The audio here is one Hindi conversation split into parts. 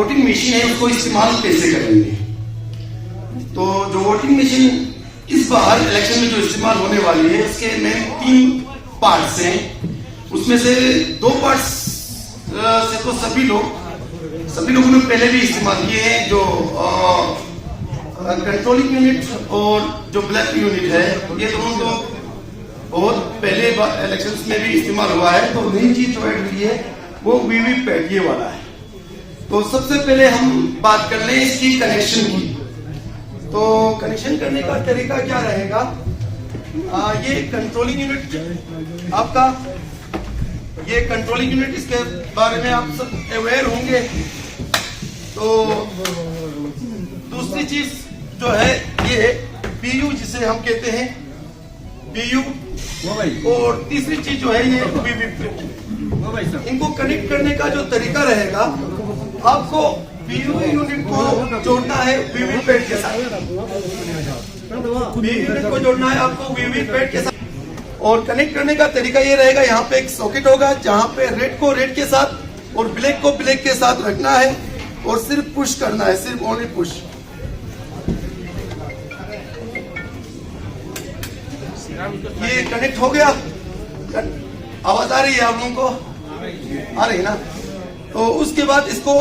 वोटिंग मशीन है उसको इस्तेमाल कैसे करेंगे। तो जो वोटिंग मशीन इस बार इलेक्शन में जो इस्तेमाल होने वाली है उसके में 3 पार्ट्स हैं। उसमें से 2 पार्ट्स से तो सभी लोगों ने पहले भी इस्तेमाल किए हैं, जो कंट्रोलिंग यूनिट और जो ब्लैक यूनिट है, ये दोनों तो बहुत पहले इलेक्शंस में भी इस्तेमाल हुआ है। तो नई चीज जो ऐड हुई है वो वीवीपैट ये वाला है। तो सबसे पहले हम बात कर लें इसकी कनेक्शन की। तो कनेक्शन करने का तरीका क्या रहेगा, ये कंट्रोलिंग यूनिट आपका, ये कंट्रोलिंग यूनिट, इसके बारे में आप सब अवेयर होंगे। तो दूसरी चीज जो है ये पीयू जिसे हम कहते हैं पीयू, और तीसरी चीज जो है ये वीवीपैट। इनको कनेक्ट करने का जो तरीका रहेगा, आपको पीयू यूनिट को जोड़ना है वीवीपैट के साथ, पीयू यूनिट को जोड़ना है आपको वीवीपैट के साथ। और कनेक्ट करने का तरीका ये रहेगा, यहाँ पे एक सॉकेट होगा जहाँ पे रेड को रेड के साथ और ब्लैक को ब्लैक के साथ रखना है और सिर्फ पुश करना है, सिर्फ ओनली पुश। ये कनेक्ट हो गया, आवाज आ रही है आप लोगों को, आ रही है ना। तो उसके बाद इसको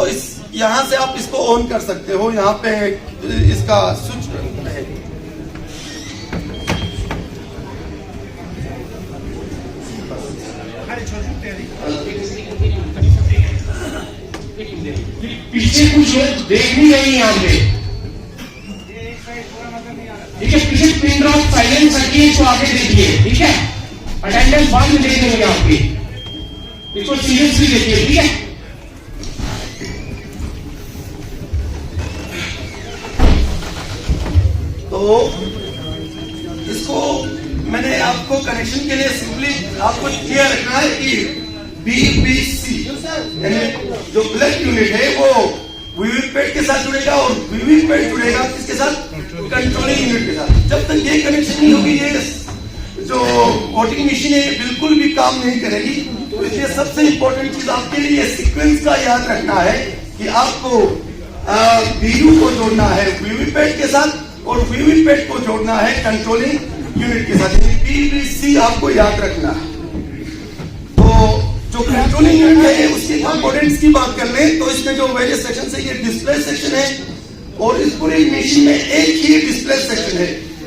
यहाँ से आप इसको ऑन कर सकते हो, यहाँ पे इसका स्विच है। पीछे कुछ लोग देख नहीं रहे यहाँ पे, ठीक है। पीछे पिन ड्रॉप साइलेंस रखिए, इसको आगे देखिए, ठीक है। अटेंडेंस बाद में देख लेंगे आपकी, इसको सीरियसली देखिए, ठीक है। तो इसको मैंने आपको कनेक्शन के लिए सिंपली आपको क्लियर रखना है कि BBC यानी जो ब्लैक यूनिट है वो वीवीपैट के साथ जुड़ेगा और वीवीपैट जुड़ेगा किसके साथ, कंट्रोलिंग यूनिट के साथ। जब तक ये कनेक्शन नहीं होगी ये जो वोटिंग मशीन है बिल्कुल भी काम नहीं करेगी। तो इसलिए सबसे इंपॉर्टेंट चीज आपके लिए सीक्वेंस का याद रखना है कि आपको पीयू को जोड़ना है वीवीपैट के साथ और वीवीपैट को जोड़ना है कंट्रोलिंग यूनिट के साथ, BBC आपको याद रखना है। तो जो कंट्रोलिंग यूनिट है उसके कंपोनेंट्स की बात कर लें तो इसमें जो वेरियस सेक्शन है, ये डिस्प्ले सेक्शन है और इस पूरी मशीन में एक ही डिस्प्ले सेक्शन है।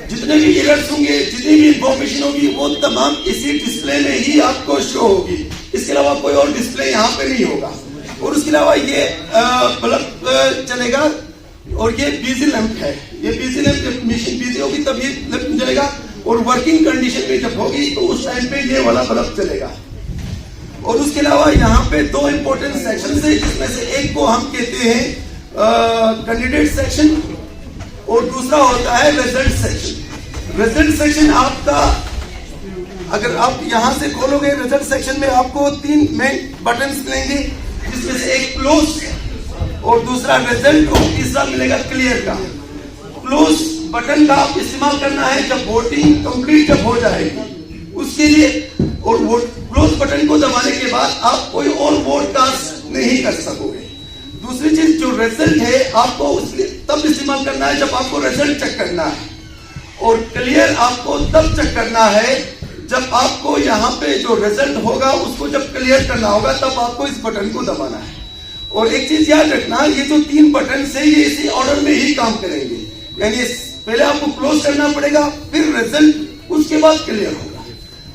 जितने भी एरर्स होंगे, जितनी भी इंफॉर्मेशन होगी वो तमाम इसी डिस्प्ले में ही आपको शो होगी। इसके अलावा कोई और डिस्प्ले यहाँ पे नहीं होगा। और उसके अलावा ये बल्ब चलेगा और ये बिजी लैंप है। ये बिजी लैंप जब मशीन बिजी होगी तब ये लैंप चलेगा और वर्किंग कंडीशन में जब होगी तो उस टाइम पे ये वाला बल्ब चलेगा। और उसके अलावा यहाँ पे 2 इंपॉर्टेंट सेक्शन है, जिसमें से एक को हम कहते हैं कैंडिडेट सेक्शन और दूसरा होता है रिजल्ट सेक्शन। रिजल्ट सेक्शन आपका, अगर आप यहाँ से खोलोगे रिजल्ट सेक्शन में आपको 3 मेन बटन मिलेंगे, जिसमें से एक क्लोज और दूसरा रिजल्ट और तीसरा मिलेगा क्लियर का। क्लोज बटन का आप इस्तेमाल करना है जब वोटिंग कंप्लीट जब हो जाएगी उसके लिए, और क्लोज बटन को दबाने के बाद आप कोई और वोट कास्ट नहीं कर सकोगे। दूसरी चीज जो रिजल्ट है आपको तब इस्तेमाल करना है जब आपको रिजल्ट चेक करना है, और क्लियर आपको तब चेक करना है जब आपको यहाँ पे जो रिजल्ट होगा उसको जब क्लियर करना होगा तब आपको इस बटन को दबाना है। और एक चीज याद रखना, ये जो 3 बटन से ये इसी ऑर्डर में ही काम करेंगे, यानी पहले आपको क्लोज करना पड़ेगा, फिर रिजल्ट, उसके बाद क्लियर होगा।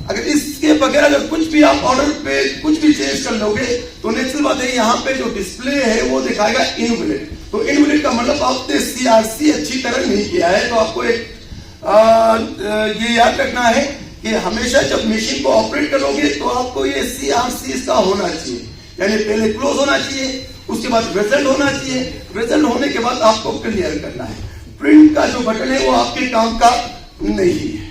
अगर इसके बगैर अगर कुछ भी आप ऑर्डर पे कुछ भी चेंज कर लोगे तो नेचुरल बात है यहाँ पे जो डिस्प्ले है वो दिखाएगा इनवैलिड। तो इनवैलिड का मतलब आपने CRC अच्छी तरह नहीं किया है। तो आपको एक ये याद रखना है कि हमेशा जब मशीन को ऑपरेट करोगे तो आपको ये CRC इसका होना चाहिए, यानी पहले क्लोज होना चाहिए, उसके बाद रिजल्ट होना चाहिए, रिजल्ट होने के बाद आपको क्लियर करना है। प्रिंट का जो बटन है वो आपके काम का नहीं है।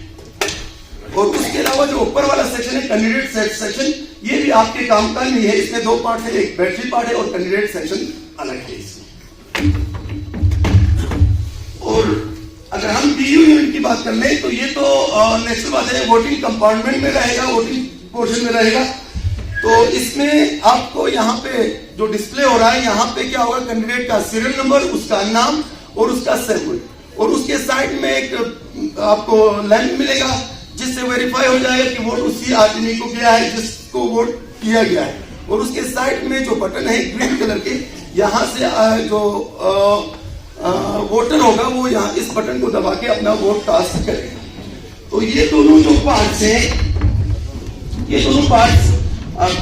और उसके अलावा जो ऊपर वाला सेक्शन है कैंडिडेट सेक्शन, ये भी आपके काम का नहीं है। इसमें 2 पार्ट है, एक बैटरी पार्ट है और कैंडिडेट सेक्शन अलग है इसमें। और अगर हम पीयू यूनिट की बात कर लें तो ये तो नेक्स्ट बात है, वोटिंग कंपार्टमेंट में रहेगा, वोटिंग पोर्शन में रहेगा। तो इसमें आपको यहाँ पे जो डिस्प्ले हो रहा है, यहाँ पे क्या होगा, कैंडिडेट का सीरियल नंबर, उसका नाम और उसका सैंपल, और उसके साइड में एक आपको लाइन मिलेगा जिससे वेरीफाई हो जाएगा कि वोट उसी आदमी को गया है जिसको वोट किया गया है। और उसके साइड में जो बटन है ग्रीन कलर के, यहाँ से जो वोटर होगा वो यहाँ इस बटन को दबा के अपना वोट कास्ट करेगा। तो ये दोनों जो पार्ट्स हैं, ये दोनों पार्ट्स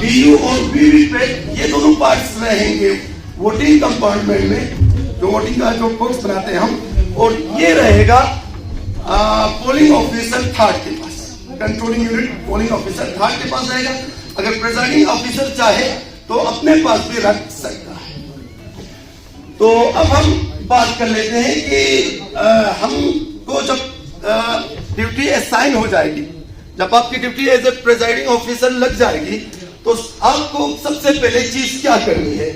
बीयू और वीवीपैट, ये दोनों पार्ट्स रहेंगे वोटिंग कंपार्टमेंट में, जो वोटिंग का जो बॉक्स बनाते हैं हम, और ये रहेगा पोलिंग ऑफिसर थर्ड के पास, controlling unit polling officer third के पास रहेगा। अगर प्रिजाइडिंग ऑफिसर चाहे तो अपने पास भी रख सकता है। तो अब हम बात कर लेते हैं कि हमको जब ड्यूटी असाइन हो जाएगी, जब आपकी duty as a presiding officer लग जाएगी, तो आपको सबसे पहले चीज क्या करनी है।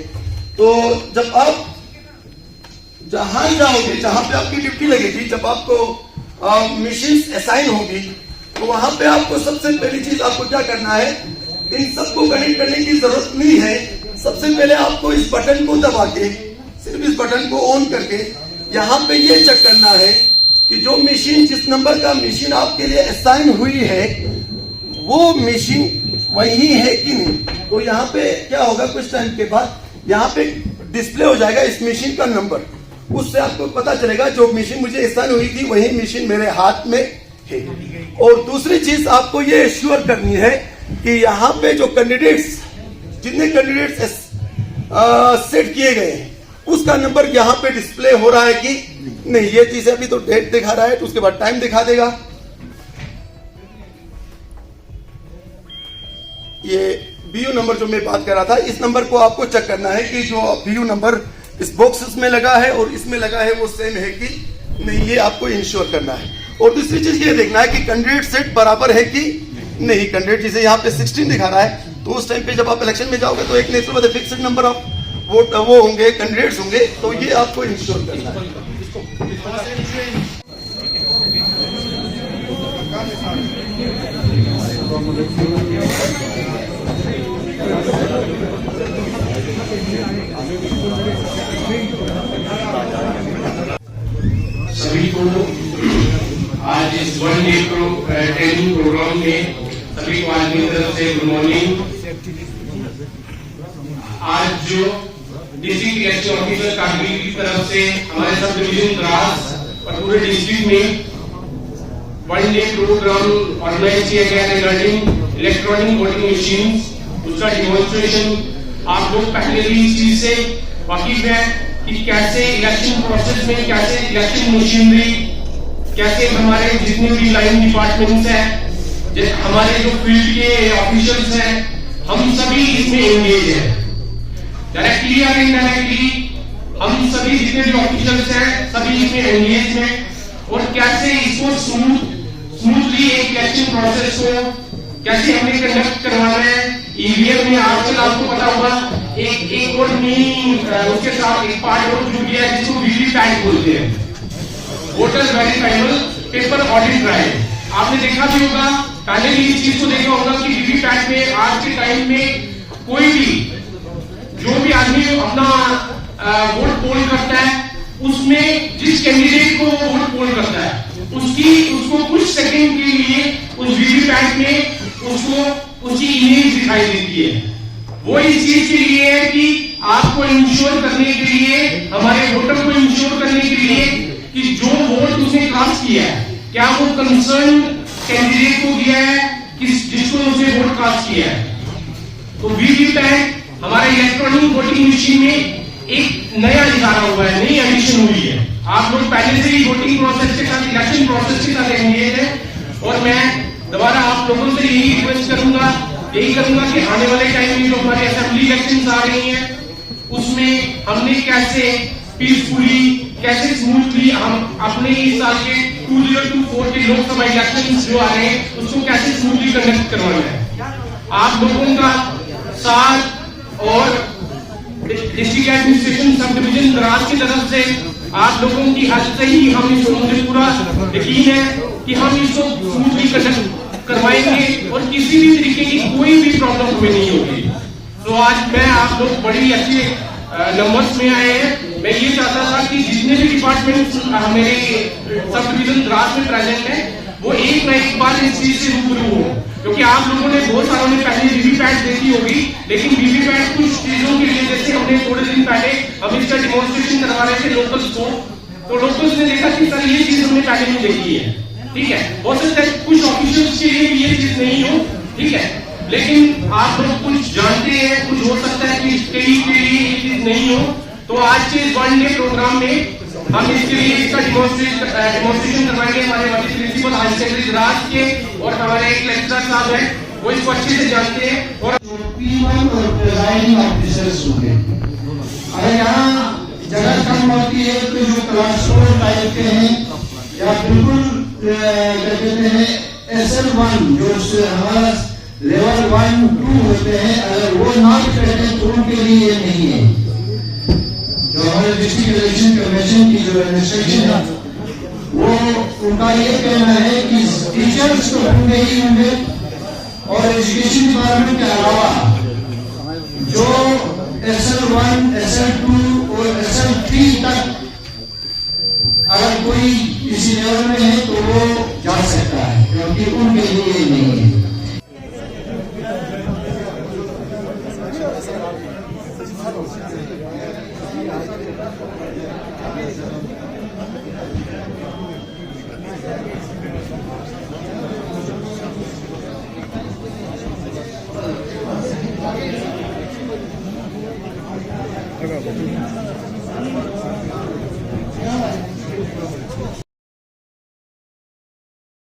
तो जब आप जहां जाओगे, जहां पे आपकी ड्यूटी लगेगी, जब आपको मिशन असाइन होगी, तो वहां पे आपको सबसे पहली चीज आपको क्या करना है, इन सबको कनेक्ट करने की जरूरत नहीं है। सबसे पहले आपको इस बटन को दबा के, सिर्फ इस बटन को ऑन करके यहाँ पे ये चेक करना है कि जो मशीन, जिस नंबर का मशीन आपके लिए असाइन हुई है, वो मशीन वही है कि नहीं। तो यहाँ पे क्या होगा, कुछ टाइम के बाद यहाँ पे डिस्प्ले हो जाएगा इस मशीन का नंबर, उससे आपको पता चलेगा जो मशीन मुझे असाइन हुई थी वही मशीन मेरे हाथ में है। और दूसरी चीज आपको ये एश्योर करनी है कि यहाँ पे जो कैंडिडेट्स, जितने कैंडिडेट्स सेट किए गए हैं, उसका नंबर यहाँ पे डिस्प्ले हो रहा है कि नहीं। ये चीज अभी तो डेट दिखा रहा है, तो उसके बाद टाइम दिखा देगा। ये बीयू नंबर जो मैं बात कर रहा था, इस नंबर को आपको चेक करना है कि जो बीयू नंबर इस बॉक्स में लगा है और इसमें लगा है वो सेम है कि नहीं, ये आपको इंश्योर करना है। और दूसरी चीज ये देखना है कि कैंडिडेट सेट बराबर है कि नहीं। कैंडिडेट जिसे यहाँ पे 16 दिखा रहा है, तो उस टाइम पे जब आप इलेक्शन में जाओगे तो एक national fixed number of vote वो होंगे, कैंडिडेट्स होंगे, तो ये आपको इंश्योर करना है। सभी को आज इस वन डे ट्रेनिंग प्रोग्राम में सभी को आज मेरी तरफ से गुड मॉर्निंग। आज जो डिस्ट्रिक्ट इलेक्शन ऑफिसर कानपुर की तरफ से हमारे सब डिवीजन द्रास और पूरे डिस्ट्रिक्ट में वन डे प्रोग्राम ऑर्गेनाइज किया गया रिगार्डिंग इलेक्ट्रॉनिक वोटिंग मशीन, उसका डिमॉन्स्ट्रेशन। आप लोग पहले भी इस चीज से वाकिफ है कि कैसे इलेक्शन प्रोसेस में, कैसे इलेक्शन मशीनरी, कैसे हमारे जितने भी लाइन डिपार्टमेंट्स हैं, हमारे जो फील्ड के ऑफिशियल्स हैं, हम सभी इसमें एंगेज हैं, डायरेक्टली या इनडायरेक्टली। हम सभी जितने भी ऑफिशियल्स हैं सभी इसमें एंगेज हैं। और कैसे इसको स्मूथली एक इलेक्शन प्रोसेस को कैसे हमें कंडक्ट करवाना है। ईवीएम में आजकल आपको पता होगा एक और नहीं, उसके साथ एक पार्ट और जुड़ गया है जिसको वीवीपैट बोलते हैं, voter verifiable paper audit drive. आपने देखा भी होगा, पहले भी इस चीज को देखा होगा कि वीवीपैट में आज के टाइम में कोई भी जो भी आदमी अपना वोट पोल करता है, उसमें जिस कैंडिडेट को वो वोट पोल करता है उसको कुछ सेकंड के लिए उस वीवीपैट में उसको उसकी इमेज दिखाई देती है। वो इस चीज के लिए है कि आपको इंश्योर करने के लिए, हमारे वोटर को इंश्योर करने के लिए कि जो वोट उसने कास्ट किया है क्या वो कंसर्न कैंडिडेट को दिया है जिसको उसने वोट कास्ट किया है। तो वीवीपैट हमारे इलेक्ट्रॉनिक वोटिंग मशीन में एक नया इजारा हुआ है, नई एडिशन हुई है। आप लोग पहले से ही वोटिंग प्रोसेस के साथ, इलेक्शन प्रोसेस के साथ एंगेज है। और मैं दोबारा आप लोगों से यही रिक्वेस्ट करूंगा कि आने वाले टाइम में जो हमारे असेंबली इलेक्शन आ रही हैं उसमें हमने कैसे पीसफुली, कैसे स्मूथली हम अपने इस साल के 2024 के लोकसभा इलेक्शन जो आ रहे हैं उसको कैसे स्मूथली कंडक्ट करवाना है। आप लोगों का साथ और district administration sub division Dras की तरफ से आप लोगों की हेल्प से ही हम इसको, मुझे पूरा यकीन है कि हम इसको स्मूथली कंडक्ट करवाएंगे और किसी भी तरीके की कोई भी प्रॉब्लम हमें नहीं होगी। तो आज मैं आप लोग बड़ी अच्छे नंबर्स में आए हैं। मैं ये चाहता था कि जितने भी डिपार्टमेंट मेरे सब डिवीजन द्रास में प्रेजेंट है वो एक ना एक बार इस चीज से रूबरू हो, क्योंकि आप लोगों ने बहुत सारों ने पहले वीवीपैट देखी होगी, लेकिन वीवीपैट कुछ चीजों के लिए, जैसे हमने थोड़े दिन पहले हम इसका डिमॉन्स्ट्रेशन करवा रहे थे लोकल्स को, तो लोकल्स ने देखा कि सर ये चीज हमने पहले नहीं देखी है। ठीक है, हो सकता है कुछ ऑफिशियल्स के लिए ये चीज नहीं हो, ठीक है, लेकिन आप लोग कुछ जानते हैं, कुछ हो सकता है कि कई के लिए ये चीज नहीं हो। तो आज के इस 1 डे प्रोग्राम में हम इसके लिए इसका डिमॉन्स्ट्रेशन करवाएंगे। हमारे vice principal high secondary Dras के और हमारे एक लेक्चरर साहब हैं, वो इसको अच्छे से जानते हैं। और P1 और प्रिजाइडिंग ऑफिसर्स होंगे। अगर यहाँ जगह कम होती है तो जो क्लासरूम टाइप के हैं या बिल्कुल क्या कहते हैं SL1 जो हमारा लेवल 1, 2 होते हैं, अगर वो ना भी करते तो उनके लिए ये नहीं है। जो हमारे डिस्ट्रिक्ट इलेक्शन कमीशन की जो एडमिनिस्ट्रेशन है वो उनका ये कहना है कि टीचर्स तो होंगे ही होंगे और एजुकेशन डिपार्टमेंट के अलावा जो SL1, SL2 और SL3 तक अगर कोई किसी लेवल में है तो वो जा सकता है, क्योंकि उनके लिए नहीं है। Agora,